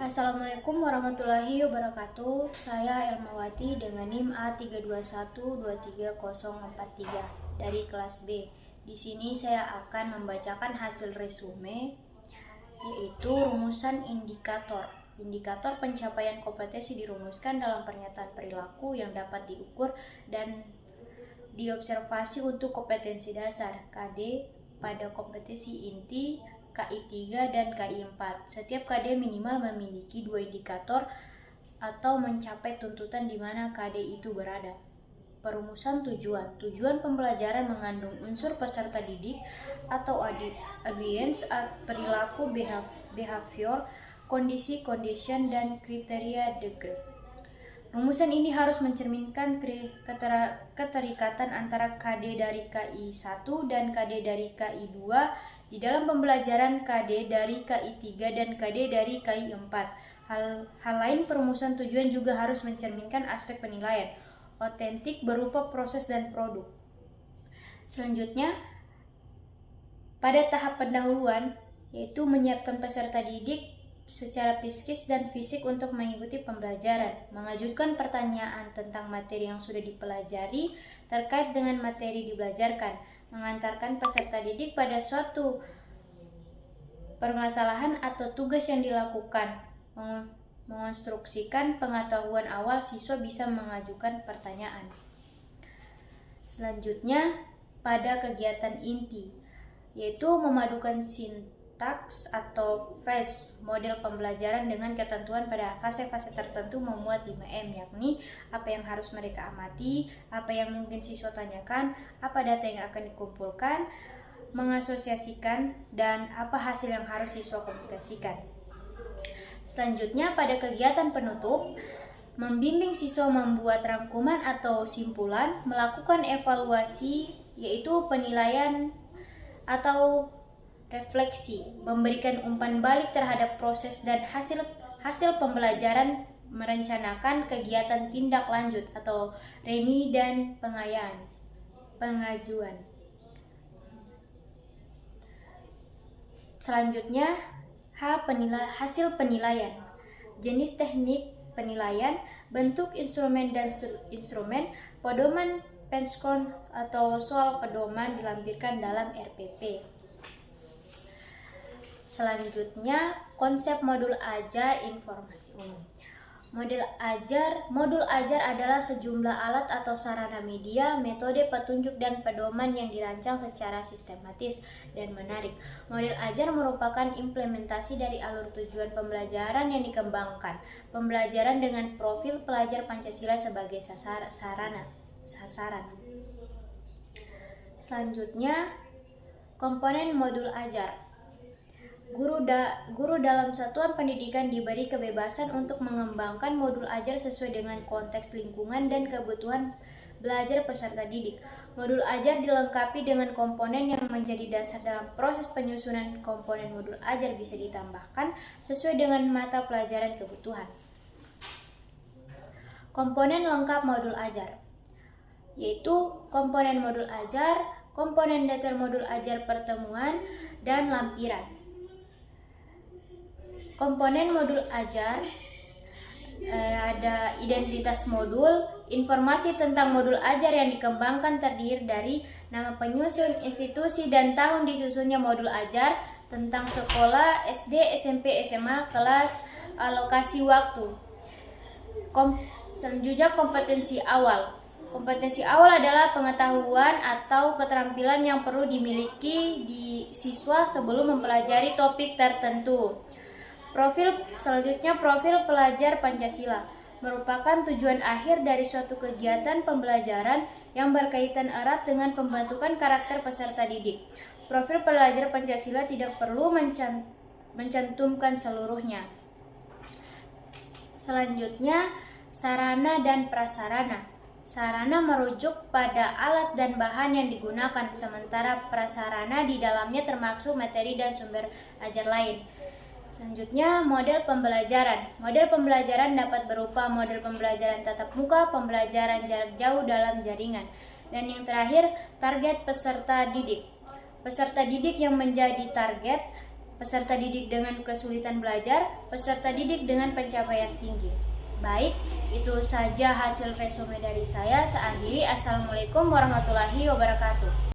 Assalamualaikum warahmatullahi wabarakatuh. Saya Elmawati dengan NIM A321230043 dari kelas B. Di sini saya akan membacakan hasil resume, yaitu rumusan indikator. Indikator pencapaian kompetensi dirumuskan dalam pernyataan perilaku yang dapat diukur dan diobservasi untuk kompetensi dasar KD pada kompetensi inti KI 3 dan KI 4. Setiap KD minimal memiliki 2 indikator atau mencapai tuntutan di mana KD itu berada. Perumusan tujuan. Tujuan pembelajaran mengandung unsur peserta didik atau audience, perilaku, behavior, kondisi, condition, dan kriteria degree. Rumusan ini harus mencerminkan keterikatan antara KD dari KI 1 dan KD dari KI 2 di dalam pembelajaran KD dari KI 3 dan KD dari KI 4. Hal lain perumusan tujuan juga harus mencerminkan aspek penilaian, otentik berupa proses dan produk. Selanjutnya, pada tahap pendahuluan, yaitu menyiapkan peserta didik secara psikis dan fisik untuk mengikuti pembelajaran, mengajukan pertanyaan tentang materi yang sudah dipelajari terkait dengan materi dibelajarkan, mengantarkan peserta didik pada suatu permasalahan atau tugas yang dilakukan, mengonstruksikan pengetahuan awal siswa bisa mengajukan pertanyaan. Selanjutnya, pada kegiatan inti, yaitu memadukan sintaks atau phase model pembelajaran dengan ketentuan pada fase-fase tertentu memuat 5M, yakni apa yang harus mereka amati, apa yang mungkin siswa tanyakan, apa data yang akan dikumpulkan, mengasosiasikan, dan apa hasil yang harus siswa komunikasikan. Selanjutnya, pada kegiatan penutup, membimbing siswa membuat rangkuman atau simpulan, melakukan evaluasi yaitu penilaian atau refleksi, memberikan umpan balik terhadap proses dan hasil pembelajaran, merencanakan kegiatan tindak lanjut atau remi dan pengajuan. Selanjutnya, hasil penilaian, jenis teknik penilaian, bentuk instrumen dan instrumen, pedoman penskon atau soal pedoman dilampirkan dalam RPP. Selanjutnya, konsep modul ajar informasi umum. Modul ajar adalah sejumlah alat atau sarana media, metode petunjuk dan pedoman yang dirancang secara sistematis dan menarik. Model ajar merupakan implementasi dari alur tujuan pembelajaran yang dikembangkan. Pembelajaran dengan profil pelajar Pancasila sebagai sasaran. Selanjutnya, komponen modul ajar. Guru dalam satuan pendidikan diberi kebebasan untuk mengembangkan modul ajar sesuai dengan konteks lingkungan dan kebutuhan belajar peserta didik. Modul ajar dilengkapi dengan komponen yang menjadi dasar dalam proses penyusunan. Komponen modul ajar bisa ditambahkan sesuai dengan mata pelajaran kebutuhan. Komponen lengkap modul ajar, yaitu komponen modul ajar, komponen detail modul ajar pertemuan, dan lampiran. Komponen modul ajar ada identitas modul, informasi tentang modul ajar yang dikembangkan terdiri dari nama penyusun, institusi, dan tahun disusunnya modul ajar, tentang sekolah, SD, SMP, SMA, kelas, alokasi waktu. Selanjutnya, kompetensi awal. Kompetensi awal adalah pengetahuan atau keterampilan yang perlu dimiliki di siswa sebelum mempelajari topik tertentu. Selanjutnya, profil pelajar Pancasila merupakan tujuan akhir dari suatu kegiatan pembelajaran yang berkaitan erat dengan pembentukan karakter peserta didik. Profil pelajar Pancasila tidak perlu mencantumkan seluruhnya. Selanjutnya, sarana dan prasarana. Sarana merujuk pada alat dan bahan yang digunakan, sementara prasarana di dalamnya termaksud materi dan sumber ajar lain. Selanjutnya, model pembelajaran. Model pembelajaran dapat berupa model pembelajaran tatap muka, pembelajaran jarak jauh dalam jaringan. Dan yang terakhir, target peserta didik. Peserta didik yang menjadi target peserta didik dengan kesulitan belajar, peserta didik dengan pencapaian tinggi. Baik, itu saja hasil resume dari saya. Saya akhiri. Assalamualaikum warahmatullahi wabarakatuh.